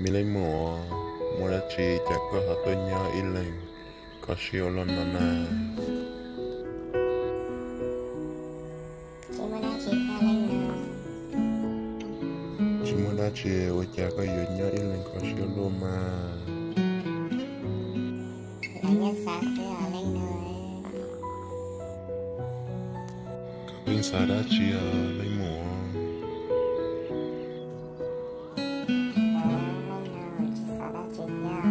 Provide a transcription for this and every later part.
mi lấy mua ra chi chắc có hạt tôi nhớ ít lên có siêu luôn nó nè Chị muốn ăn chị theo lên nào. chỉ mua ra chi với chắc có yếu nhớ ít lên có siêu luôn mà Là nhân xã sẽ ở lên nơi. bên xa đã chi lấy mua Lên nào chị xã đã chị theo.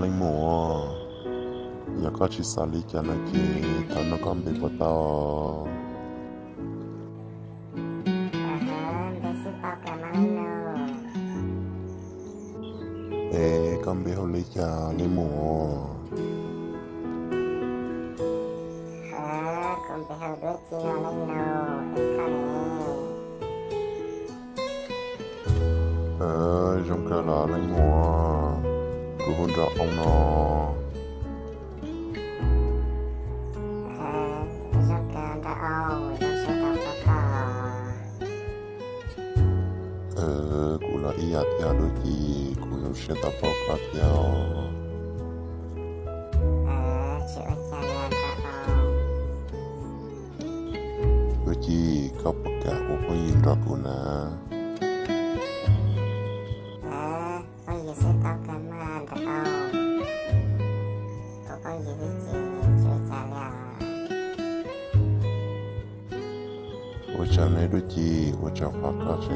lấy mua nhà có chỉ xả lý cho nó chị tao nó còn bị bắt tao Để sư tao cả mà lên nào. ê còn bị hồi lý cho lấy mua Còn phải học đứa chị nó lên nào. Em khó nè. trong cái là lấy mua cứ hôn rõ ông nó Dọc cả đã âu. Dọc sẽ tao có cụ là ý ạt theo đôi khi cụ nó sẽ tập báo cáo theo chị ơi cha lên đã âu. đôi khi có bất cả cụ có nhìn rõ cụ nè Con gì sẽ tao cả mà đã âu. Con gì thì chị ơi cha lên. ôi cha này đôi khi ôi cha phát ra sẽ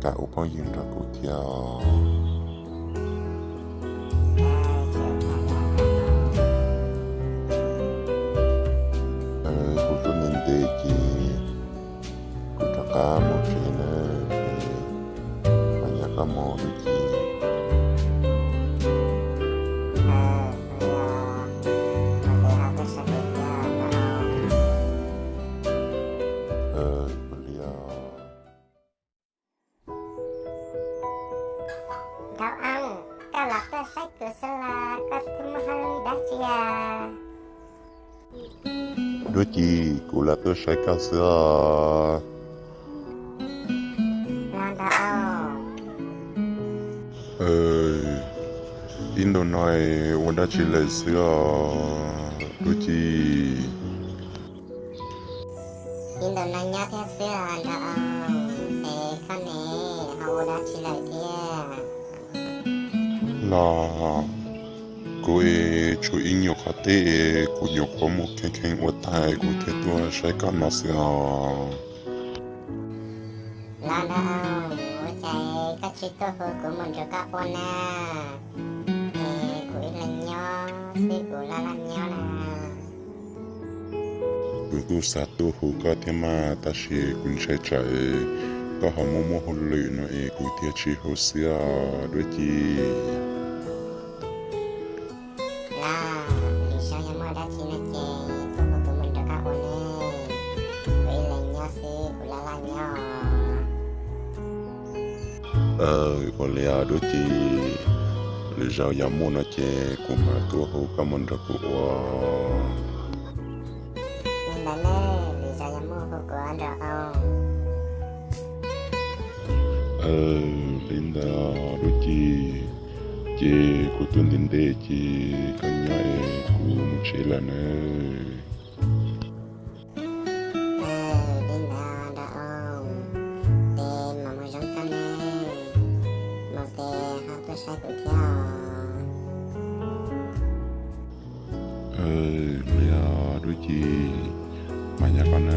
cả cụ có nhìn rõ cụ theo cụ tôi nên để chị cụ cho cả một chuyện nữa mà nhà cả một đôi khi cụ liao Cậu ăn, cậu lọc cái sách của sơ là có thêm hơi đá chìa. đôi khi cụ là tôi sẽ cao sữa Là đậu. in đồ nói ổn đã chỉ lấy sữa đôi khi In đồ này nhá theo sơ là đậu. Ê, con nè, hầu đá chì lại thìa. là cô ấy chú ý nhục hạt tê cô nhục có một cái ô tai cô thế tôi sẽ có nó sữa Là đậu. Chạy các chị tô hư của mình rồi các bọn nè. Ê, của ý là nhó. Sư của là nhó nè. tôi sát tôi hú có thế mà ta chỉ cũng sẽ chạy có họ mua hôn lửa nó cô thế chỉ hồ sữa đôi khi Là, lý sao nhà mơ đá chì nè chê. Tô hư của mình rồi các bọn nè. Của ý là nhó sư của là nhó. có lẽ đôi khi lý do nhà mua nó chè của mà tôi hú có mình ra của Nhưng mà nè, lý do nhà mơ hư của anh rồi ông. lên đó đôi khi chị của tôi đến đây chị có nhớ của một chế là nữa Đến đó đã ông. Tên mà mới giống con nè. Một tên học tôi sai của theo. bây giờ đôi khi mà nhà con